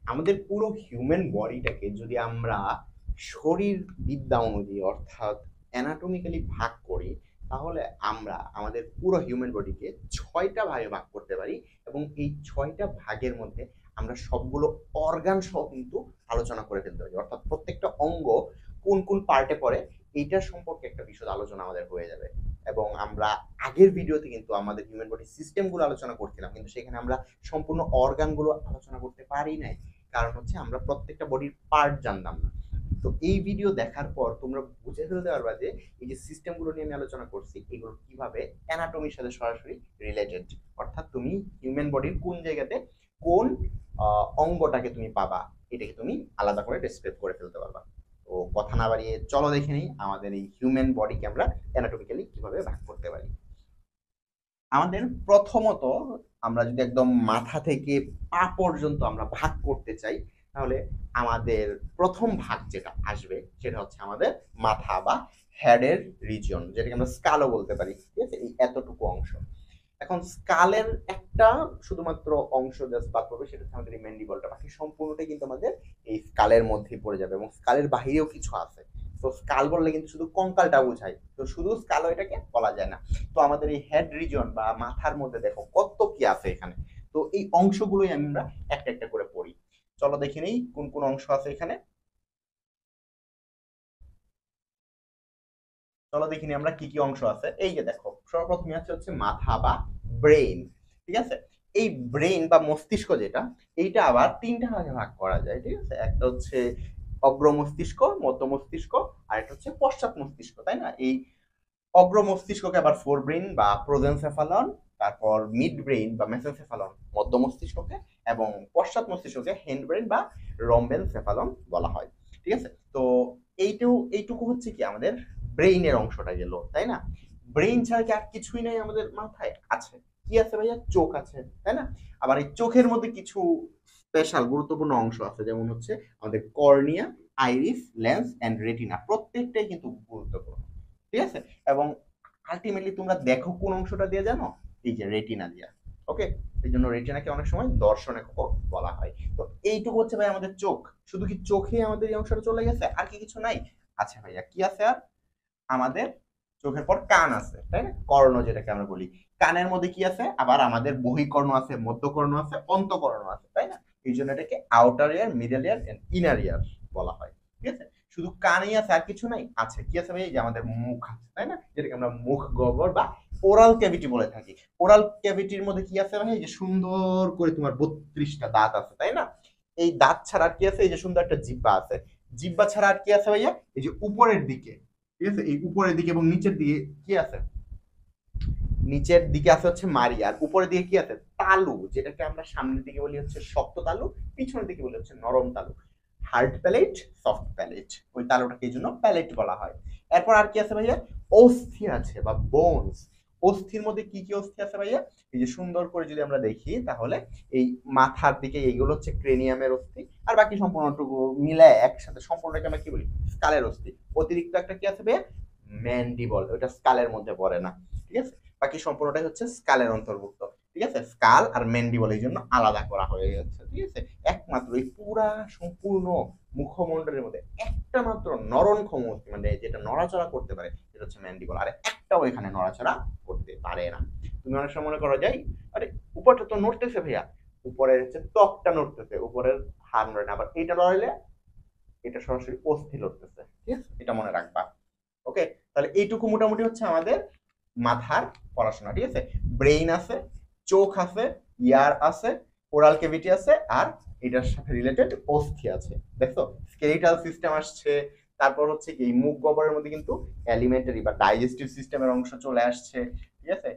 আমাদের পুরো হিউম্যান বডিটাকে যদি আমরা শরীর বিদ্যা অনুযায়ী অর্থাৎ অ্যানাটমিক্যালি ভাগ করি, তাহলে আমরা আমাদের পুরো হিউম্যান বডিকে 6টা ভাগে ভাগ করতে পারি। এবং এই 6টা ভাগের মধ্যে আমরা সবগুলো অর্গান সহ কিন্তু আলোচনা করে ফেলতে পারি, অর্থাৎ প্রত্যেকটা অঙ্গ কোন কোন পার্টে পড়ে এইটার সম্পর্কে একটা বিশদ আলোচনা আমাদের হয়ে যাবে। এবং আমরা আগের ভিডিওতে কিন্তু আমাদের হিউম্যান বডি সিস্টেমগুলো আলোচনা করছিলাম, কিন্তু সেখানে আমরা সম্পূর্ণ অর্গানগুলো আলোচনা করতে পারি নাই। কারণ হচ্ছে আমরা প্রত্যেকটা বডির পার্ট জানতাম না। তো এই ভিডিও দেখার পর তোমরা বুঝে ফেলতে পারবা যে এই যে সিস্টেমগুলো নিয়ে আমি আলোচনা করছি এগুলো কিভাবে অ্যানাটমির সাথে সরাসরি রিলেটেড, অর্থাৎ তুমি হিউম্যান বডির কোন জায়গাতে কোন অঙ্গটাকে তুমি পাবা এটাকে তুমি আলাদা করে ডেসক্রাইব করে ফেলতে পারবা। তো কথা না বাড়িয়ে চলো দেখে নিই আমাদের এই হিউম্যান বডিকে আমরা অ্যানাটমিক্যালি কিভাবে ভাগ করতে পারি। আমাদের প্রথমত আমরা যদি একদম মাথা থেকে পা পর্যন্ত আমরা ভাগ করতে চাই, তাহলে আমাদের প্রথম ভাগ যেটা আসবে সেটা হচ্ছে আমাদের মাথা বা হেডের রিজিয়ন, যেটাকে আমরা স্কালও বলতে পারি। ঠিক আছে, এই এতটুকু অংশ। এখন স্কালের একটা শুধুমাত্র অংশ জাস্ট বাদ পড়বে, সেটা হচ্ছে আমাদের এই ম্যান্ডিবলটা। বাকি সম্পূর্ণটাই কিন্তু আমাদের এই স্কালের মধ্যেই পড়ে যাবে, এবং স্কালের বাহিরেও কিছু আছে। তো স্কাল বললে কিন্তু শুধু কঙ্কালটা বোঝায়, তো শুধু স্কাল এটাকে বলা যায় না। তো আমাদের এই হেড রিজন বা মাথার মধ্যে দেখো কত কি আছে এখানে। তো এই অংশগুলোই আমরা একটা একটা করে পড়ি। চলো দেখে নেই কোন কোন অংশ আছে এখানে। চলো দেখিনি আমরা কি কি অংশ আছে। এই যে দেখো, সর্বপ্রথমে আছে হচ্ছে মাথা বা ব্রেইন। ঠিক আছে, এই ব্রেইন বা মস্তিষ্ক যেটা, এইটা আবার 3টা ভাগে ভাগ করা যায়। ঠিক আছে, একটা হচ্ছে অগ্র মস্তিষ্ক, মধ্য মস্তিষ্ক, আর একটা হচ্ছে পশ্চাৎ মস্তিষ্ক, তাই না? এই অগ্র মস্তিষ্ককে আবার ফোর ব্রেইন বা প্রোজেনসেফালন, তারপর মিড ব্রেইন বা মেসেনসেফালন মধ্য মস্তিষ্ককে, এবং পশ্চাৎ মস্তিষ্ককে হেন্ড ব্রেইন বা রম্বেনসেফালন বলা হয়। ঠিক আছে, তো এইটুকু হচ্ছে কি আমাদের ব্রেইনের অংশটা গেল, তাই না? ব্রেইন ছাড়া কি আর কিছুই নাই আমাদের মাথায়? আছে। কি আছে ভাইয়া? চোখ আছে, তাই না? আবার এই চোখের মধ্যে কিছু স্পেশাল গুরুত্বপূর্ণ অংশ আছে, যেমন হচ্ছে আমাদের cornea, iris, lens and retina, প্রত্যেকটাই কিন্তু গুরুত্বপূর্ণ। ঠিক আছে, এবং আলটিমেটলি তোমরা দেখো কোন অংশটা দিয়ে জানো? এই যে রেটিনা দিয়া। ওকে, এই জন্য রেটিনাকে অনেক সময় দর্শন একক বলা হয়। তো এইটুকু হচ্ছে ভাই আমাদের চোখ। শুধু কি চোখে আমাদের এই অংশটা চলে গেছে, আর কি কিছু নাই? আচ্ছা ভাইয়া, কি আছে আর? আমাদের চোখের পর কান আছে, তাই না? কর্ণ যেটাকে আমরা বলি। কানের মধ্যে কি আছে? আবার আমাদের বহিকর্ণ আছে, মধ্যকর্ণ আছে, অন্তকর্ণ আছে, তাই না? এই জন্য এটাকে outer ear, middle ear and inner ear বলা হয়। ঠিক আছে, শুধু কানেই আছে আর কিছু নাই? আছে, কি আছে ভাই? এই যে আমাদের মুখ আছে, তাই না? যেটাকে আমরা মুখ গহ্বর বা ওরাল ক্যাভিটি বলে থাকি। ওরাল ক্যাভিটির মধ্যে কি আছে ভাই? এই যে সুন্দর করে তোমার 32টা দাঁত আছে, তাই না? এই দাঁত ছাড়া আর কি আছে? এই যে সুন্দর একটা জিহ্বা আছে। জিহ্বা ছাড়া আর কি আছে ভাইয়া? এই যে উপরের দিকে, ঠিক আছে, এই উপরের দিকে এবং নিচের দিকে কি আছে? নিচের দিকে আছে হচ্ছে মারি, আর উপরের দিকে কি আছে? তালু, যেটাকে আমরা সামনের দিকে বলি হচ্ছে শক্ত তালু, পিছনের দিকে বলি হচ্ছে নরম তালু। হার্ড প্যালেট, সফট প্যালেট, ওই তালুটাকে এই জন্য প্যালেট বলা হয়। এরপর আর কি আছে ভাইয়া? অস্থি আছে বা বোনস। অস্থির মধ্যে কি কি অস্থি আছে ভাইয়া? এই যে সুন্দর করে যদি আমরা দেখি, তাহলে এই মাথার দিকে এইগুলো হচ্ছে ক্রেনিয়ামের অস্থি, আর বাকি সম্পূর্ণটুকু মিলে একসাথে সম্পূর্ণটাকে আমরা কি বলি? স্কালের অস্থি। অতিরিক্ত একটা কি আছে ভাইয়া? ম্যান্ডিবল, ওইটা স্কালের মধ্যে পড়ে না। ঠিক আছে, বাকি সম্পূর্ণটাই হচ্ছে স্কালের অন্তর্ভুক্ত। ঠিক আছে, স্কাল আর ম্যান্ডিবল এই জন্য আলাদা করা হয়ে গেছে। ঠিক আছে, একমাত্র এই পুরা সম্পূর্ণ মুখমণ্ডলের মধ্যে একটা মাত্র নরনক্ষম অস্থি, মানে যেটা নড়াচড়া করতে পারে, সেটা হচ্ছে ম্যান্ডিবল। আর একটাও এখানে নড়াচড়া করতে পারে না। তুমি অনেক সময় মনে করো যাই, আরে উপরটা তো নড়তেছে ভাইয়া, উপরের হচ্ছে ত্বকটা নড়তেছে, উপরের হাড় নড়ে না। আবার এটা নড়াইলে এটা সরাসরি অস্থি লড়তেছে। ঠিক আছে, এটা মনে রাখবা। ওকে, তাহলে এইটুকু মোটামুটি হচ্ছে আমাদের মাথার পড়াশোনা। ঠিক আছে, ব্রেইন আছে, চোখ আছে, ইয়ার আছে, ওরাল ক্যাভিটি আছে, আর এটার সাথে রিলেটেড অস্থি আছে। দেখো, স্কেলিটাল সিস্টেম আসছে, তারপর হচ্ছে কি মুখ গহ্বরের মধ্যে কিন্তু অ্যালিমেন্টারি বা ডাইজেস্টিভ সিস্টেমের অংশ চলে আসছে। ঠিক আছে,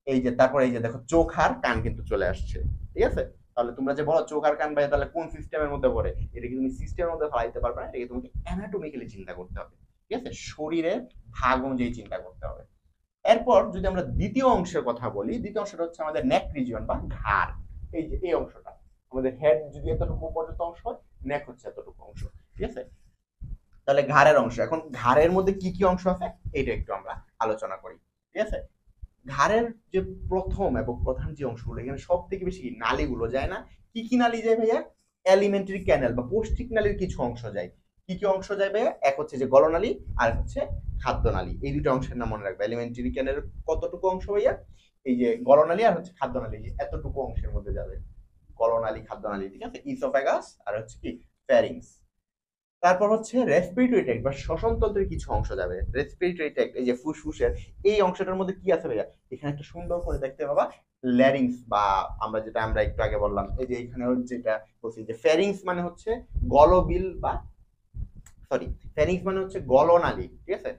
এই যে তারপর এই যে দেখো চোখ আর কান কিন্তু চলে আসছে। ঠিক আছে, তাহলে তোমরা যে বলো চোখ আর কান ভাই তাহলে কোন সিস্টেমের মধ্যে পড়ে, এটা কি তুমি সিস্টেমের মধ্যে ফেলাইতে পারবে না, এটা তোমাকে অ্যানাটমিক্যালি চিন্তা করতে হবে। ঠিক আছে, শরীরের ভাগ অনুযায়ী চিন্তা করতে হবে। এরপর যদি আমরা দ্বিতীয় অংশের কথা বলি, দ্বিতীয় অংশটা হচ্ছে আমাদের নেক রিজিয়ন বা ঘাড়। এই যে এই অংশটা, আমাদের হেড যদি এতটুকু পর্যন্ত অংশ হয়, নেক হচ্ছে এতটুকু অংশ। ঠিক আছে, তাহলে ঘাড়ের অংশ। এখন ঘাড়ের মধ্যে কি কি অংশ আছে এটা একটু আমরা আলোচনা করি। ঠিক আছে, ঘাড়ের যে প্রথম এবং প্রধান যে অংশগুলো, এখানে সব থেকে বেশি নালীগুলো যায় না? কি কি নালী যায় ভাইয়া? এলিমেন্টারি ক্যানেল বা পৌষ্টিকনালীর কিছু অংশ যায়। কি কি অংশ যায় ভাইয়া? এক হচ্ছে যে গলনালী, আর হচ্ছে খাদ্যনালী। এই দুটো অংশের নাম মনে রাখবে। এলিমেন্টারি ক্যানেল কতটুকু অংশ ভাইয়া? এই যে গলনালী আর হচ্ছে খাদ্যনালী, এতটুকু অংশের মধ্যে যাবে গলনালী, খাদ্যনালী, ঠিক আছে? ইসোফেগাস আর হচ্ছে কি ফ্যারিংস। তারপর হচ্ছে রেসপিরেটরি ট্র্যাক্ট বা শ্বসনতন্ত্রের কিছু অংশ যাবে। রেসপিরেটরি ট্র্যাক্ট, এই যে ফুসফুসের এই অংশটার মধ্যে কি আছে ভাইয়া? এখানে একটা সুন্দর করে দেখতে পাবা ল্যারিংস, বা আমরা একটু আগে বললাম এই যে এখানে যেটা বলছি যে ফ্যারিংস মানে হচ্ছে গলবিল বা সরি, ফ্যারিংস মানে হচ্ছে গলনালী, ঠিক আছে?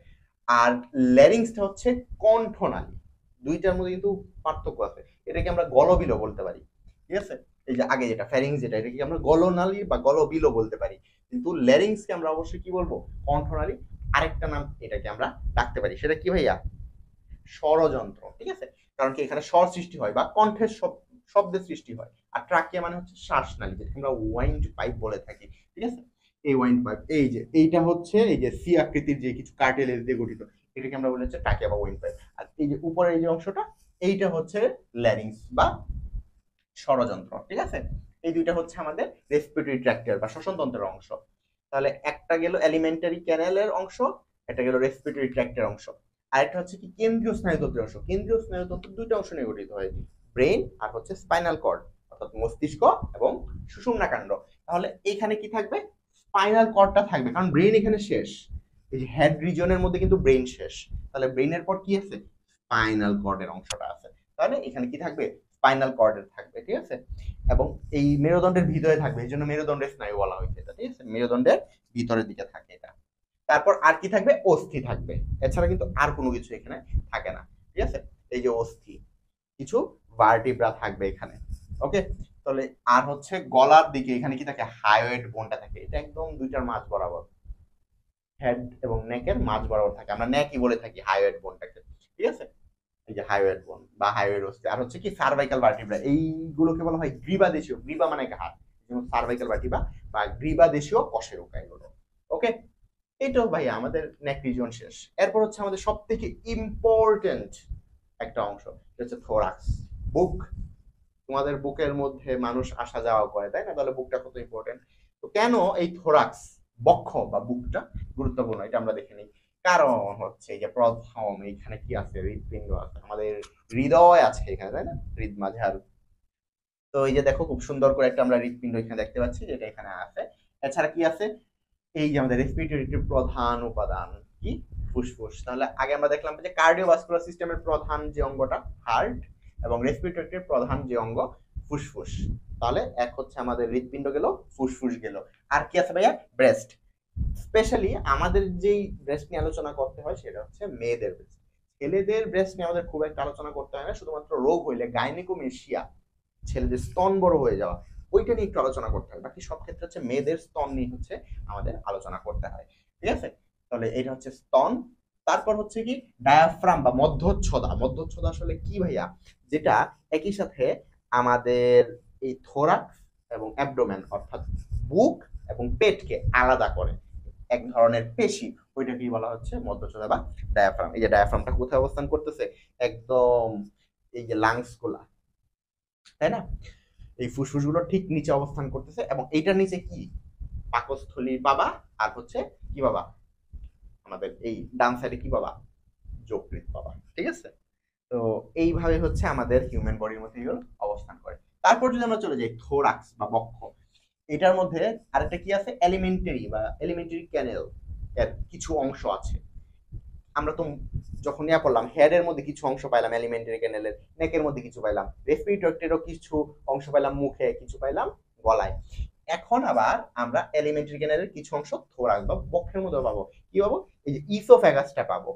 আর ল্যারিংসটা হচ্ছে কণ্ঠনালী। দুইটার মধ্যে কিন্তু পার্থক্য আছে। এটাকে আমরা গলবিলও বলতে পারি, ঠিক আছে? এই যে আগে যেটা ফ্যারিংস, যেটা এটাকে আমরা গলনালী বা গলবিলও বলতে পারি, কিন্তু ল্যারিংসকে আমরা অবশ্যই কি বলবো? কণ্ঠনালী। আরেকটা নাম এটাকে আমরা রাখতে পারি, সেটা কি ভাইয়া? স্বরযন্ত্র, ঠিক আছে? কারণ কি এখানে স্বর সৃষ্টি হয় বা কণ্ঠের শব্দের সৃষ্টি হয়। আর ট্রাকিয়া মানে হচ্ছে শ্বাসনালী, যেটাকে আমরা ওয়াইন্ড পাইপ বলে থাকি, ঠিক আছে? এই ওয়াইন্ড পাইপ, এই যে এইটা হচ্ছে এই যে সি আকৃতির যে কিছু কার্টিলেজ দিয়ে গঠিত, এটাকে আমরা বলি হচ্ছে ট্রাকিয়া বা ওয়াইন্ড পাইপ। আর এই যে উপরে এই যে অংশটা, এইটা হচ্ছে ল্যারিংস বা স্বরযন্ত্র, ঠিক আছে? এই দুইটা হচ্ছে আমাদের রেসপিরেটরি ট্র্যাক্টের বা শ্বসনতন্ত্রের অংশ। তাহলে একটা গেল এলিমেন্টারি ক্যানেলের অংশ, একটা গেল রেসপিরেটরি ট্র্যাক্টের অংশ। আরেকটা হচ্ছে কি কেন্দ্রীয় স্নায়ুতন্ত্রের অংশ। কেন্দ্রীয় স্নায়ুতন্ত্র দুইটা অংশ নিয়ে গঠিত হয়, ব্রেন আর হচ্ছে স্পাইনাল কর্ড, অর্থাৎ মস্তিষ্ক এবং সুষুম্নাকাণ্ড। তাহলে এখানে কি থাকবে? স্পাইনাল কর্ডটা থাকবে, কারণ ব্রেন এখানে শেষ। এই যে হেড রিজনের মধ্যে কিন্তু ব্রেন শেষ, তাহলে ব্রেনের পর কি আছে? স্পাইনাল কর্ডের অংশটা আছে। তাহলে এখানে কি থাকবে? স্পাইনাল কর্ডের থাকবে, ঠিক আছে? এবং এই মেরুদণ্ডের ভিতরে থাকবে, এই জন্য মেরুদণ্ডের স্নায়ু বলা হয়েছে এটা, ঠিক আছে? মেরুদণ্ডের ভিতরের দিকে থাকে এটা। তারপর আর কি থাকবে? অস্থি থাকবে। এছাড়া কিন্তু আর কোনো কিছু এখানে থাকে না, ঠিক আছে? এই যে অস্থি, কিছু ভার্টিব্রা থাকবে এখানে, ওকে? তাহলে আর হচ্ছে গলার দিকে এখানে কি থাকে? হায়োয়েড বোনটা থাকে, এটা একদম দুইটার মাঝ বরাবর, হেড এবং নেকের মাঝ বরাবর থাকে। আমরা নেকই বলে থাকি হায়োয়েড বোনটাকে, ঠিক আছে? এই যে হাইওয়েড বোন বা হাইওয়েড অস্থি। আর হচ্ছে কি সার্ভাইকাল ভার্টিব্রা, এইগুলোকে বলা হয় গ্রীবাদেশীয়। গ্রীবা মানে ঘাড়, যেমন সার্ভাইকাল ভার্টিব্রা বা গ্রীবাদেশীয় কশেরুকা, এগুলো, ওকে? এটাও ভাই আমাদের নেক রিজন শেষ। এরপর হচ্ছে আমাদের সব থেকে ইম্পর্টেন্ট একটা অংশ, এটা হচ্ছে থোরাক্স, বুক। তোমাদের বুকের মধ্যে মানুষ আসা যাওয়া করে, তাই না? তাহলে বুকটা কত ইম্পর্টেন্ট। তো কেন এই থোরাক্স, বক্ষ বা বুকটা গুরুত্বপূর্ণ, এটা আমরা দেখে নিই। কারণ হচ্ছে এই যে প্রথম এখানে কি আছে? হৃৎপিণ্ড আছে, আমাদের হৃদয় আছে এখানে, তাই না? হৃদমাঝার। তো এই যে দেখো খুব সুন্দর করে একটা আমরা হৃৎপিণ্ড এখানে দেখতে পাচ্ছি, যেটা এখানে আছে। এছাড়া কি আছে? এই যে আমাদের রেসপিরেটরির প্রধান উপাদান কি? ফুসফুস। তাহলে আগে আমরা দেখলাম যে কার্ডিওভাস্কুলার সিস্টেমের প্রধান যে অঙ্গটা হার্ট, এবং রেসপিরেটরির প্রধান যে অঙ্গ ফুসফুস। তাহলে এক হচ্ছে আমাদের হৃৎপিণ্ড গেল, ফুসফুস গেল। আর কি আছে ভাইয়া? ব্রেস্ট। স্পেশালি আমাদের যেই ব্রেস্ট নিয়ে আলোচনা করতে হয় সেটা হচ্ছে মেয়েদের ব্রেস্ট। ছেলেদের ব্রেস্ট নিয়ে আমাদের খুব একটা আলোচনা করতে হয় না, শুধুমাত্র রোগ হইলে গাইনিকোমেশিয়া, ছেলেদের স্তন বড় হয়ে যাওয়া, ওইটা নিয়ে একটু আলোচনা করতে হয়। বাকি সব ক্ষেত্রে হচ্ছে মেয়েদের স্তন নিয়ে হচ্ছে আমাদের আলোচনা করতে হয়, ঠিক আছে? তাহলে এটা হচ্ছে স্তন। তারপর হচ্ছে কি ডায়াফ্রাম বা মধ্যচ্ছদা। মধ্যচ্ছদা আসলে কি ভাইয়া? যেটা একই সাথে আমাদের এই থোরাক্স এবং অ্যাবডোমেন, অর্থাৎ বুক এবং পেটকে আলাদা করে, এক ধরনের পেশি, ওইটাকেই বলা হচ্ছে মধ্যচ্ছদা বা ডায়াফ্রাম। এই যে ডায়াফ্রামটা কোথায় অবস্থান করতেছে? একদম এই যে লাংস গুলা, তাই না? এই ফুসফুস গুলো ঠিক নিচে অবস্থান করতেছে, এবং এইটার নিচে কি? পাকস্থলী পাবা, আর হচ্ছে কি পাবা? আমাদের এই ডান সাইডে কি পাবা? যকৃৎ পাবা, ঠিক আছে? তো এইভাবে হচ্ছে আমাদের হিউম্যান বডির মধ্যে এগুলো অবস্থান করে। তারপর যদি আমরা চলে যাই থোরাক্স বা বক্ষ, এটার মধ্যে আরেকটা কি আছে? এলিমেন্টারি বা এলিমেন্টারি ক্যানেল এর কিছু অংশ আছে। আমরা তো যখন ইয়া করলাম, হেডের মধ্যে কিছু অংশ পাইলাম এলিমেন্টারি ক্যানেলের, নেকের মধ্যে কিছু পাইলাম, রেসপিরেটরিরও কিছু অংশ পাইলাম মুখে, কিছু পাইলাম গলায়। এখন আবার আমরা এলিমেন্টারি ক্যানেলের কিছু অংশ থোরাক্স বা বক্ষের মধ্যে পাবো। কি পাবো? এই যে ইসোফ্যাগাসটা পাবো,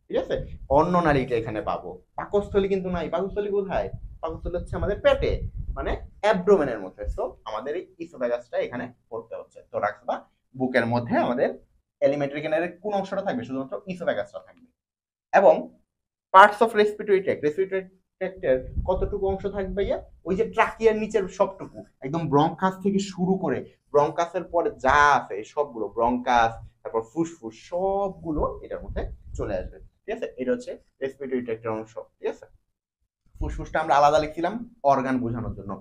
ঠিক আছে? অন্ননালীটা এখানে পাবো। পাকস্থলী কিন্তু নাই। পাকস্থলী কোথায়? পাকস্থলী হচ্ছে আমাদের পেটে, মানে অ্যাবডোমেনের মধ্যে। সো আমাদের এই ইসোফ্যাগাসটা এখানে পড়তে হচ্ছে। থোরাক্স বা বুকের মধ্যে আমাদের এলিমেন্টারি ক্যানেলের কোন অংশটা থাকবে? শুধুমাত্র ইসোফ্যাগাসটা থাকবে। এবং parts of respiratory tract, respiratory ট্র্যাক্টের কতটুকু অংশ থাকবে ভাইয়া? ওই যে ট্রাকিয়ার নিচের সবটুকু, একদম ব্রঙ্কাস থেকে শুরু করে ব্রঙ্কাসের পরে যা আছে সবগুলো, ব্রঙ্কাস, তারপর ফুসফুস, সবগুলো এটার মধ্যে চলে আসবে, ঠিক আছে? এটা হচ্ছে রেসপিরেটরি ট্র্যাক্টের অংশ, ঠিক আছে? ফুসফুসটা আমরা আলাদা লিখছিলাম অর্গান বোঝানোর জন্য।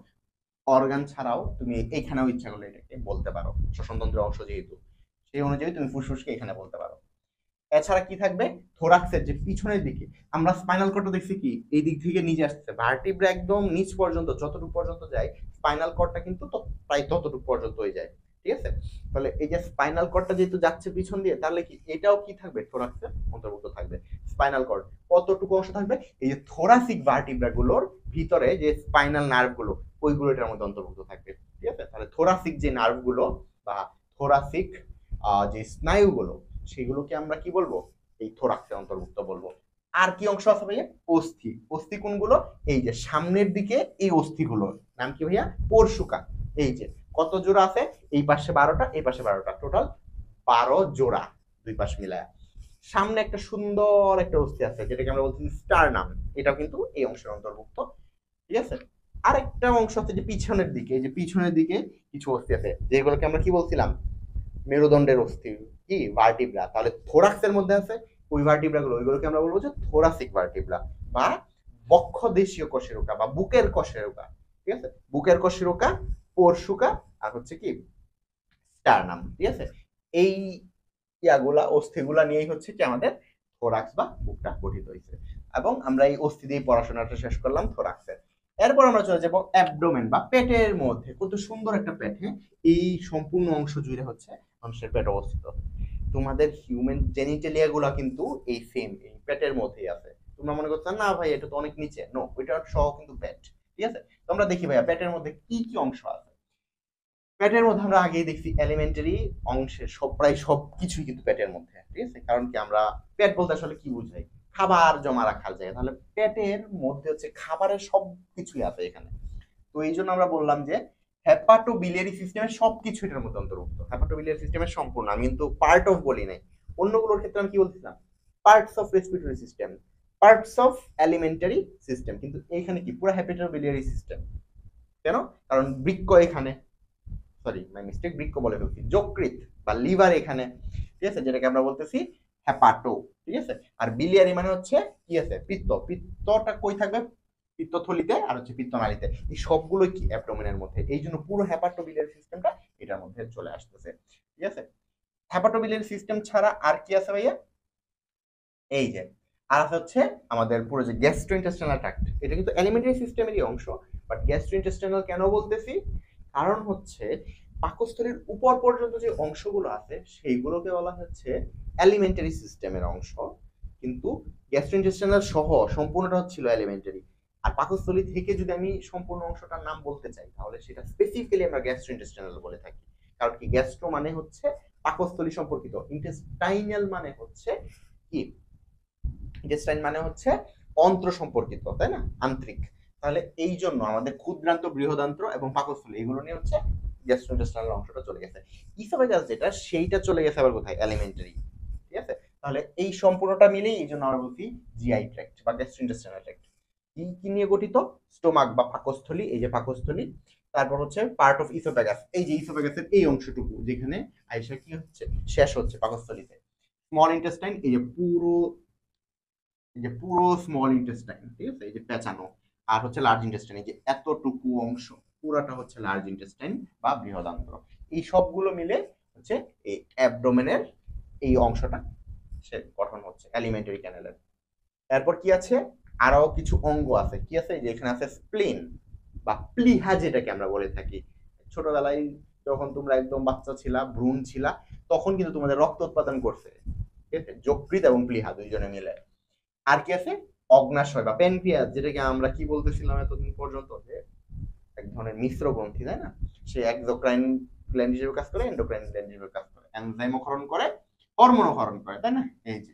অর্গান ছাড়াও তুমি এইখানেও ইচ্ছা করলে এটাকে বলতে পারো, শ্বসনতন্ত্রের অংশ যেহেতু, সেই অনুযায়ী তুমি ফুসফুসকে এখানে বলতে পারো। এছাড়া কি থাকবে, থোরাক্সের যে পিছনের দিকে, আমরা স্পাইনাল কর্ডটা দেখছি কি এই দিক থেকে নিচে আসছে, ভার্টিব্রা একদম নিচ পর্যন্ত যতটুকু পর্যন্ত যায়, স্পাইনাল কর্ডটা কিন্তু প্রায় ততটুকু পর্যন্তই যায়, ঠিক আছে। তাহলে এই যে স্পাইনাল কর্ডটা যেহেতু যাচ্ছে পিছন দিয়ে, তাহলে কি এটাও কি থাকবে, থোরাক্সের অন্তর্ভুক্ত থাকবে। স্পাইনাল কর্ড কতটুকু অংশ থাকবে, এই যে থোরাসিক ভার্টিব্রা গুলোর ভিতরে যে স্পাইনাল নার্ভ গুলো, ওইগুলো এটার মধ্যে অন্তর্ভুক্ত থাকবে, ঠিক আছে। তাহলে থোরাসিক যে নার্ভ গুলো বা থোরাসিক যে স্নায়ুগুলো, সেগুলোকে আমরা কি বলবো, এই থোরাক্সের অন্তর্ভুক্ত বলবো। আর কি অংশ আছে ভাইয়া, অস্থি। অস্থি কোনগুলো, এই যে সামনের দিকে এই অস্থিগুলো, নাম কি ভাইয়া, পরশুকা। এই যে কত জোড়া আছে, এই পাশে 12টা, এই পাশে 12টা, টোটাল 12 জোড়া, দুই পাশ মিলায়। সামনে একটা সুন্দর একটা অস্থি আছে যেটাকে আমরা বলছি স্টারনাম, এটাও কিন্তু এই অংশের অন্তর্ভুক্ত, ঠিক আছে। আরেকটা অংশ আছে যে পিছনের দিকে, এই যে পিছনের দিকে কিছু অস্থি আছে যেগুলোকে আমরা কি বলছিলাম, মেরুদণ্ডের অস্থি, কি ভার্টিব্রা। তাহলে থোরাক্সের মধ্যে আছে ওই ভার্টিব্রা গুলো, ওইগুলোকে আমরা বলবো যে থোরাসিক ভার্টিব্রা বা বক্ষ দেশীয় কশেরুকা বা বুকের কশেরুকা, ঠিক আছে। বুকের কশেরুকা, পরশুকা, আর হচ্ছে কি স্টারনাম, ঠিক আছে। এই ইয়াগুলা অস্থিগুলা নিয়েই হচ্ছে কি আমাদের থোরাক্স বা বুকটা গঠিত হয়েছে। এবং আমরা এই অস্থি দিয়ে পড়াশোনাটা শেষ করলাম থোরাক্সের। এরপর আমরা চলে যাবো অ্যাবডোমেন বা পেটের মধ্যে। কত সুন্দর একটা পেটে, এই সম্পূর্ণ অংশ জুড়ে হচ্ছে মানুষের পেট অবস্থিত। তোমাদের হিউম্যান জেনিটেলিয়া গুলা কিন্তু এই সেম এই পেটের মধ্যেই আছে। তোমরা মনে করছো না ভাই এটা তো অনেক নিচে, নো, ওইটা সহ কিন্তু পেট, ঠিক আছে। তো আমরা দেখি ভাইয়া পেটের মধ্যে কি কি অংশ আছে। পেটের মধ্যে আমরা আগেই দেখছি এলিমেন্টারি অংশের প্রায় সব কিছুই কিন্তু পেটের মধ্যে, ঠিক আছে। কারণ কি আমরা পেট বলতে আসলে কি বুঝাই, খাবার জমা রাখার জায়গা, তাহলে পেটের মধ্যে হচ্ছে খাবারের সব কিছুই আছে এখানে। তো এই জন্য আমরা বললাম যে হেপাটোবিলিয়ারি সিস্টেমের সবকিছু এটার মধ্যে অন্তর্ভুক্ত। হেপাটোবিলিয়ারি সিস্টেমের সম্পূর্ণ, আমি কিন্তু পার্ট অফ বলি নাই। অন্যগুলোর ক্ষেত্রে আমি কি বলছিলাম, parts of respiratory system, parts of elementary system, কিন্তু এইখানে কি পুরো হেপাটোবিলিয়ারি সিস্টেম। কেন, কারণ বৃক্ক এখানে, সরি মাই মিস্টেক, বৃক্ক বলে ফেলছি, যকৃৎ বা লিভার এখানে, ঠিক আছে, যেটাকে আমরা বলতেছি হ্যাপাটো, ঠিক আছে। আর বিলিয়ারি মানে হচ্ছে কি আছে, পিত্ত। পিত্তটা কই থাকবে, পিত্তথলিতে আর হচ্ছে পিত্তনালীতে, এই সবগুলো কি অ্যাবডোমেনের মধ্যে। এই জন্য পুরো হ্যাপাটোবিলিয়ারি সিস্টেমটা এটার মধ্যে চলে আসতেছে, ঠিক আছে। হ্যাপাটোবিলিয়ারি সিস্টেম ছাড়া আর কি আছে ভাইয়া, এই যে আর হচ্ছে আমাদের পুরো যে গ্যাস্ট্রোইন্টেস্টাইনাল ট্র্যাক্ট, এটা কিন্তু এলিমেন্টারি সিস্টেমেরই অংশ। বাট গ্যাস্ট্রোইন্টেস্টাইনাল কেন বলতেছি, কারণ হচ্ছে পাকস্থলীর উপর পর্যন্ত যে অংশগুলো আছে সেইগুলোকে বলা হচ্ছে এলিমেন্টারি সিস্টেমের অংশ, কিন্তু গ্যাস্ট্রোইন্টেস্টাইনাল সহ সম্পূর্ণটা হচ্ছিল এলিমেন্টারি। আর পাকস্থলী থেকে যদি আমি সম্পূর্ণ অংশটার নাম বলতে চাই, তাহলে সেটা স্পেসিফিক্যালি আমরা গ্যাস্ট্রোইন্টেস্টাইনাল বলে থাকি। কারণ কি, গ্যাস্ট্রো মানে হচ্ছে পাকস্থলী সম্পর্কিত, ইন্টেস্টাইনাল মানে হচ্ছে কি, ইন্টেস্টাইন মানে হচ্ছে অন্ত্র সম্পর্কিত, তাই না, আন্তরিক। তাহলে এই জন্য আমাদের ক্ষুদ্রান্ত, বৃহদান্ত্র এবং পাকস্থলী এগুলো নিয়ে হচ্ছে গ্যাস্ট্রোইন্টেস্টাইনাল অংশটা চলে গেছে। ইসোফেগাস যেটা, সেইটা চলে গেছে আবার কোথায়, এলিমেন্টারি, ঠিক আছে। তাহলে এই সম্পূর্ণটা মিলেই এই জন্য আমরা বলছি জিআই ট্র্যাক্ট বা গ্যাস্ট্রোইন্টেস্টাইনাল ট্র্যাক্ট। কি কি নিয়ে গঠিত, স্টোমাক বা পাকস্থলী, এই যে পাকস্থলী, তারপর হচ্ছে পার্ট অফ ইসোফেগাস, এই যে ইসোফেগাসের এই অংশটুকু যেখানে আইসা কি হচ্ছে, শেষ হচ্ছে পাকস্থলীতে। স্মল ইন্টেস্টাইন, এই যে পুরো স্মল ইন্টেস্টাইন, ঠিক আছে, এই যে পেঁচানো। আর হচ্ছে লার্জ ইন্টেস্টাইন, এই যে এতটুকু অংশ পুরাটা হচ্ছে লার্জ ইন্টেস্টাইন বা বৃহদান্ত্র। এই সবগুলো মিলে হচ্ছে এই অ্যাবডোমেনের এই অংশটা সে গঠন হচ্ছে অ্যালিমেন্টারি ক্যানেলের। এরপর কি আছে, আরো কিছু অঙ্গ আছে, কি আছে, যে এখানে আছে স্প্লিন বা প্লিহা যেটাকে আমরা বলে থাকি। ছোটবেলায় যখন তোমরা একদম বাচ্চা ছিলা, ভ্রূণ ছিলা, তখন কিন্তু তোমাদের রক্ত উৎপাদন করছে, ঠিক আছে, যকৃৎ এবং প্লিহা দুইজনে মিলে। আর কি আছে, অগ্নাশয় বা প্যানক্রিয়াস, যেটাকে আমরা কি বলতেছিলাম এতদিন পর্যন্ত, যে এক ধরনের মিশ্র গ্রন্থি, তাই না। সে এক্সোক্রাইন গ্ল্যান্ড হিসেবে কাজ করে, এন্ডোক্রাইন গ্ল্যান্ড হিসেবে কাজ করে, এনজাইম ক্ষরণ করে, হরমোন ক্ষরণ করে, তাই না। এই যে,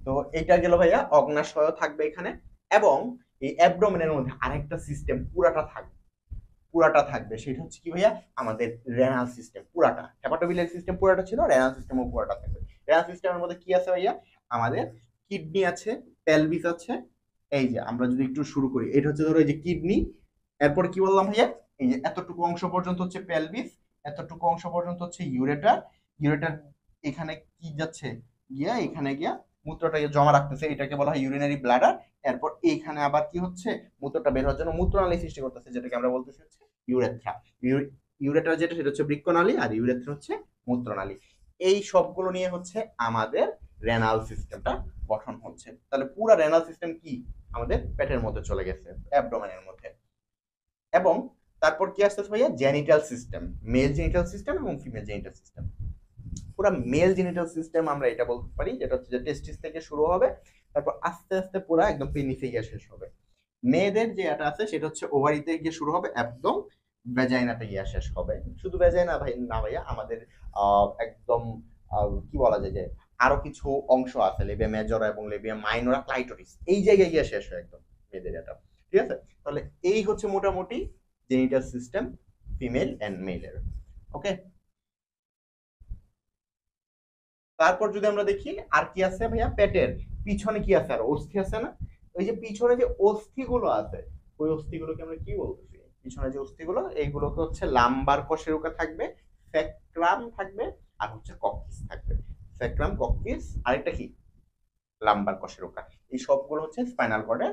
তো এটা গেল ভাইয়া, অগ্নাশয় থাকবে এখানে। এবং এই অ্যাবডোমেনের মধ্যে আরেকটা সিস্টেম পুরাটা থাকবে, সেটা হচ্ছে কি ভাইয়া, আমাদের রেনাল সিস্টেম পুরাটা। হেপাটোবিলিয়ারি সিস্টেম পুরাটা ছিল, রেনাল সিস্টেমও পুরাটা থাকবে। রেনাল সিস্টেমের মধ্যে কি আছে ভাইয়া, আমাদের কিডনি আছে, পেলভিস আছে। এই যে আমরা যদি একটু শুরু করি, এটা হচ্ছে ধরো এই যে কিডনি, এরপর কি বললাম ভাইয়া, এই যে এতটুকু অংশ পর্যন্ত হচ্ছে পেলভিস, এতটুকু অংশ পর্যন্ত হচ্ছে ইউরেটার। ইউরেটার এখানে কি যাচ্ছে, গিয়া এখানে গিয়া মূত্রটাকে জমা রাখতেছে, এটাকে বলা হয় ইউরিনারি ব্লাডার। এরপর এইখানে আবার কি হচ্ছে, মূত্রটা বের হওয়ার জন্য মূত্রনালী সৃষ্টি করতেছে, যেটাকে আমরা বলতেছি হচ্ছে ইউরেথ্রা। ইউরেথ্রা যেটা, সেটা হচ্ছে বৃক্কনালী, আর ইউরেথ্রা হচ্ছে মূত্রনালী। এই সবগুলো নিয়ে হচ্ছে আমাদের রেনাল সিস্টেমটা গঠন হচ্ছে। তাহলে পুরো রেনাল সিস্টেম কি আমাদের পেটের মধ্যে চলে গেছে, অ্যাবডোমেনের মধ্যে। এবং তারপর কি আসতেছে ভাইয়া, genital system, male genital system এবং ফিমেল জেনিটাল সিস্টেম। পুরো মেল জেনিটাল সিস্টেম আমরা এটা বলতে পারি, যেটা হচ্ছে যে টেস্টিস থেকে শুরু হবে, তারপর আস্তে আস্তে পুরো একদম পেনিসে গিয়ে শেষ হবে। মেয়েদের যে এটা আছে সেটা হচ্ছে ওভারিতে গিয়ে শুরু হবে, একদম ভ্যাজাইনাতে গিয়ে শেষ হবে। শুধু ভ্যাজাইনা ভাই না ভাইয়া, আমাদের একদম কি বলা যায় যে আরো কিছু অংশ আছে, লেবিয়া মেজর এবং লেবিয়া মাইনরা, ক্লাইটোরিস, এই জায়গায় গিয়ে শেষ হয় একদম মেয়েদের এটা। ঠিক আছে, তাহলে এই হচ্ছে মোটামুটি জেনিটাল সিস্টেম ফিমেল এন্ড মেলের। ওকে, তারপর যদি আমরা দেখি আর কি আছে ভাইয়া, পেটের পিছনে কি আছে, আর অস্থি আছে না? ওই যে পিছনে যে অস্থিগুলো আছে, ওই অস্থিগুলোকে আমরা কি বলতেছি, পিছনে যে অস্থিগুলো, এইগুলোকে হচ্ছে লাম্বার কশেরুকা থাকবে, স্যাক্রাম থাকবে, আর হচ্ছে কক্কিস থাকবে। স্যাক্রাম, কক্কিস, আরেকটা কি, লাম্বার কশেরুকা। এই সবগুলো হচ্ছে স্পাইনাল কর্ডের,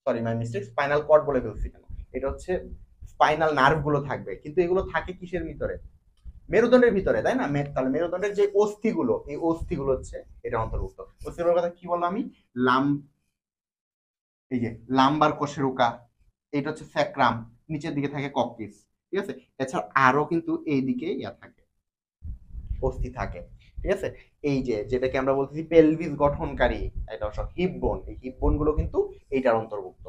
sorry my mistake, spinal cord বলে ফেলছি কেন, এটা হচ্ছে স্পাইনাল নার্ভ গুলো থাকবে। কিন্তু এগুলো থাকে কিসের ভিতরে, মেরুদণ্ডের ভিতরে, তাই না? তাহলে মেরুদণ্ডের যে অস্থিগুলো, এই অস্থিগুলো হচ্ছে এটা অন্তর্ভুক্ত। অস্থিগুলোর কথা কি বললাম আমি, লাম, এই যে লাম্বার কোশেরুকা, এটা হচ্ছে স্যাক্রাম, নিচের দিকে থাকে কক্কিস। ঠিক আছে, এছাড়া আরো কিন্তু এইদিকে ইয়া থাকে, অস্থি থাকে। ঠিক আছে, এই যে যেটাকে আমরা বলতেছি পেলভিস গঠনকারী, এটা হচ্ছে হিপ বোন, এই হিপ বোন গুলো কিন্তু এইটার অন্তর্ভুক্ত।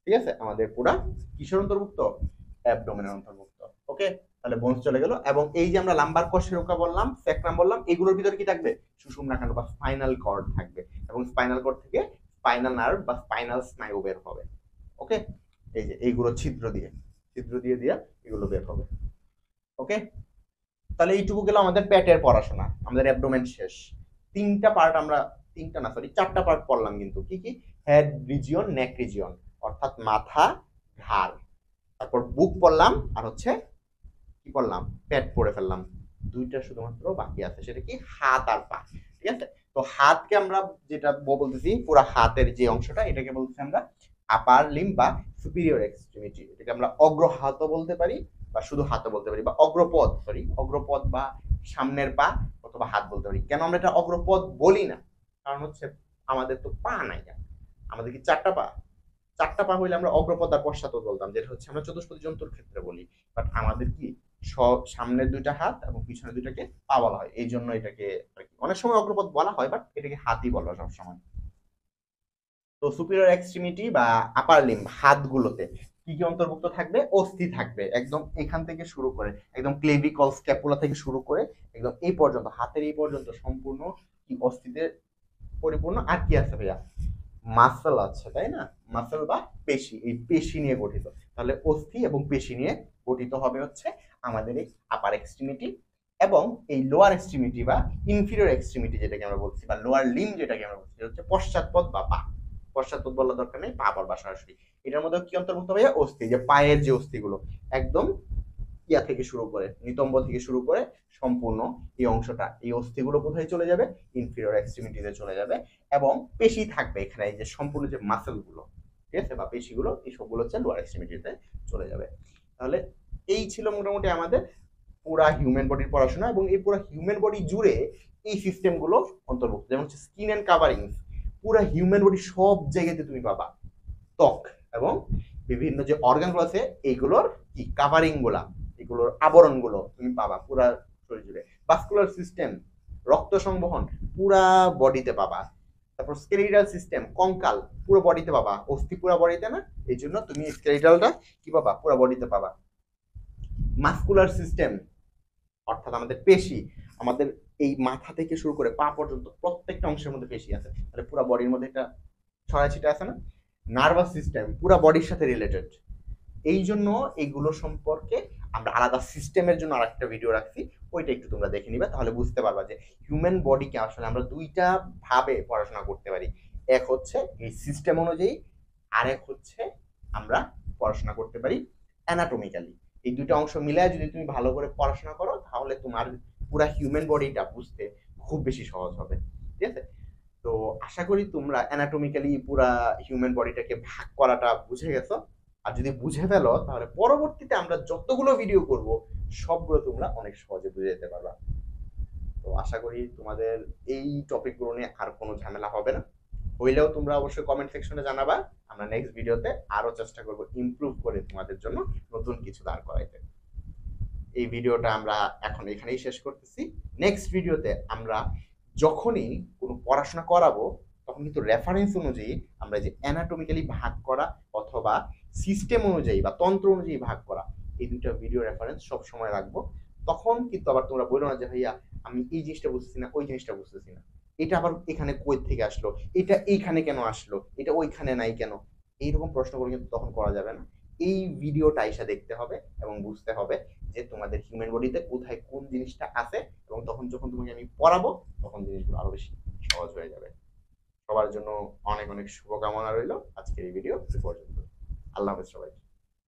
ঠিক আছে, আমাদের পুরা কিসের অন্তর্ভুক্ত, অ্যাবডোমেনের অন্তর্ভুক্ত। ওকে, তাহলে বোনস চলে গেল। এবং এই যে আমরা লাম্বার কশেরুকা বললাম, স্যাক্রাম বললাম, এগুলোর ভিতরে কি থাকবে, সুষুম্না কাণ্ড বা স্পাইনাল কর্ড থাকবে, এবং স্পাইনাল কর্ড থেকে স্পাইনাল নার্ভ বা স্পাইনাল স্নায়ু বের হবে। ওকে, এই যে এইগুলো ছিদ্র দিয়ে, ছিদ্র দিয়ে দিয়ে এগুলো বের হবে। ওকে, তাহলে এইটুকু গেল আমাদের পেটের পড়াশোনা, আমাদের অ্যাবডোমেন শেষ। তিনটা পার্ট আমরা, তিনটা না সরি, চারটা পার্ট পড়লাম কিন্তু, কি কি, হেড রিজিয়ন, নেক রিজিয়ন, অর্থাৎ মাথা, ঘাড়, তারপর বুক পড়লাম, আর হচ্ছে কি পড়লাম, পেট পড়ে ফেললাম। দুইটা শুধুমাত্র বাকি আছে, সেটা কি, হাত আর পা। ঠিক আছে, তো হাতকে আমরা যেটা বলতেছি, পুরো হাতের যে অংশটা, এটাকে বলতেছি আমরা আপার লিম বা সুপিরিয়র এক্সট্রিমিটি। এটাকে আমরা অগ্র হাতও বলতে পারি, বা শুধু হাতও বলতে পারি, বা অগ্রপদ, সরি অগ্রপদ বা সামনের পা অথবা হাত বলতে পারি। কেন আমরা এটা অগ্রপদ বলি না, কারণ হচ্ছে আমাদের তো পা নাই, আমাদের কি চারটা পা, চারটা পা হইলে আমরা অগ্রপদ আর পশ্চাৎপদ বলতাম, যেটা হচ্ছে আমরা চতুষ্পদী জন্তুর ক্ষেত্রে বলি। বাট আমাদের কি সামনের দুইটা হাত এবং পিছনের দুইটাকে পা বলা হয়, এই জন্য এটাকে অনেক সময় অগ্রপদ বলা হয়, বাট এটাকে হাতই বলা হয় সবসময়। তো সুপিরিয়র এক্সট্রিমিটি বা আপার লিম্ব, হাতগুলোতে কি কি অন্তর্ভুক্ত থাকবে, অস্থি থাকবে, একদম এখান থেকে শুরু করে একদম ক্লেভিকল স্ক্যাপুলা থেকে শুরু করে একদম এই পর্যন্ত, হাতের এই পর্যন্ত সম্পূর্ণ কি অস্থিতে পরিপূর্ণ। আর কি আছে ভাইয়া, মাসল আছে, তাই না? মাসল বা পেশি, এই পেশি নিয়ে গঠিত। তাহলে অস্থি এবং পেশি নিয়ে গঠিত হবে হচ্ছে আমাদের এই আপার এক্সট্রিমিটি। এবং এই লোয়ার এক্সট্রিমিটি বা ইনফিরিয়র এক্সট্রিমিটি যেটাকে আমরা বলছি, বা লোয়ার লিম যেটাকে আমরা বলছি, হচ্ছে পশ্চাৎপদ বা পা। পশ্চাৎপদ বলার দরকার নেই, পা বলবা সরাসরি। এটার মধ্যে কি অন্তর্ভুক্ত ভাইয়া, অস্থি, যে পায়ের যে অস্থিগুলো একদম ইয়া থেকে শুরু করে, নিতম্ব থেকে শুরু করে সম্পূর্ণ এই অংশটা, এই অস্থিগুলো কোথায় চলে যাবে, ইনফিরিয়র এক্সট্রিমিটিতে চলে যাবে। এবং পেশি থাকবে এখানে, এই যে সম্পূর্ণ যে মাসেল গুলো, ঠিক আছে, বা পেশিগুলো, এই সবগুলো হচ্ছে লোয়ার এক্সট্রিমিটিতে চলে যাবে। তাহলে এই ছিল মোটামুটি আমাদের পুরা হিউম্যান বডির পড়াশোনা। এবং এই পুরা হিউম্যান বডি জুড়ে এই সিস্টেম গুলো অন্তর্ভুক্ত, যেমন হচ্ছে স্কিন এন্ড কাভারিংস, পুরা হিউম্যান বডি সব জায়গাতে তুমি পাবা ত্বক এবং বিভিন্ন যে অর্গান গুলো আছে, এইগুলোর কি কাভারিং গুলা, এগুলোর আবরণ গুলো তুমি পাবা পুরা শরীর জুড়ে। ভাস্কুলার সিস্টেম, রক্ত সংবহন পুরা বডিতে পাবা। তারপর স্কেলিটাল সিস্টেম, কঙ্কাল পুরো বডিতে পাবা, অস্থি পুরো বডিতে না, এই জন্য তুমি স্কেলিটালটা কি পাবা, পুরো বডিতে পাবা। মাস্কুলার সিস্টেম অর্থাৎ আমাদের পেশি, আমাদের এই মাথা থেকে শুরু করে পা পর্যন্ত প্রত্যেকটা অংশের মধ্যে পেশি আছে, তাহলে পুরো বডির মধ্যে একটা ছড়াছিটা আছে না। নার্ভাস সিস্টেম পুরো বডির সাথে রিলেটেড, এই জন্য এইগুলো সম্পর্কে আমরা আলাদা সিস্টেমের জন্য আরেকটা ভিডিও রাখছি, ওইটা একটু তোমরা দেখে নিবে, তাহলে বুঝতে পারবা যে হিউম্যান বডিকে আসলে আমরা দুইটা ভাবে পড়াশোনা করতে পারি। এক হচ্ছে এই সিস্টেম অনুযায়ী, আর এক হচ্ছে আমরা পড়াশোনা করতে পারি অ্যানাটমিক্যালি। এই দুইটা অংশ মিলে যদি তুমি ভালো করে পড়াশোনা করো, তাহলে তোমার পুরা হিউম্যান বডিটা বুঝতে খুব বেশি সহজ হবে। ঠিক আছে, তো আশা করি তোমরা অ্যানাটমিক্যালি পুরা হিউম্যান বডিটাকে ভাগ করাটা বুঝে গেছো। আর যদি বুঝে ফেলো তাহলে পরবর্তীতে আমরা যতগুলো ভিডিও করব সবগুলো তোমরা অনেক সহজে বুঝে যেতে পারবা। তো আশা করি তোমাদের এই টপিকগুলো নিয়ে আর কোনো ঝামেলা হবে না। হইলেও তোমরা অবশ্যই কমেন্ট সেকশনে জানাবা। আমরা নেক্সট ভিডিওতে আরো চেষ্টা করব ইমপ্রুভ করে তোমাদের জন্য নতুন কিছু দাঁড় করাইতে। এই ভিডিওটা আমরা এখন এখানেই শেষ করতেছি। নেক্সট ভিডিওতে আমরা যখনই কোনো পড়াশোনা করাবো তখন কিন্তু রেফারেন্স অনুযায়ী আমরা যে অ্যানাটমিক্যালি ভাগ করা অথবা সিস্টেম অনুযায়ী বা তন্ত্র অনুযায়ী ভাগ করা, এই দুটো ভিডিও রেফারেন্স সব সময় রাখবো। তখন কিন্তু আবার তোমরা বলো না যে ভাইয়া আমি এই জিনিসটা বুঝতেছি না, ওই জিনিসটা বুঝতেছি না, এটা আবার এখানে কই থেকে আসলো, এটা এইখানে কেন আসলো, এটা ওইখানে নাই কেন, এইরকম প্রশ্নগুলো কিন্তু তখন করা যাবে না। এই ভিডিওটা এসে দেখতে হবে এবং বুঝতে হবে যে তোমাদের হিউম্যান বডিতে কোথায় কোন জিনিসটা আছে, এবং তখন যখন তোমাকে আমি পড়াবো তখন জিনিসগুলো আরো বেশি সহজ হয়ে যাবে। সবার জন্য অনেক অনেক শুভকামনা রইল। আজকের এই ভিডিও পর্যন্ত। আল্লাহ হাফেজ সবাই।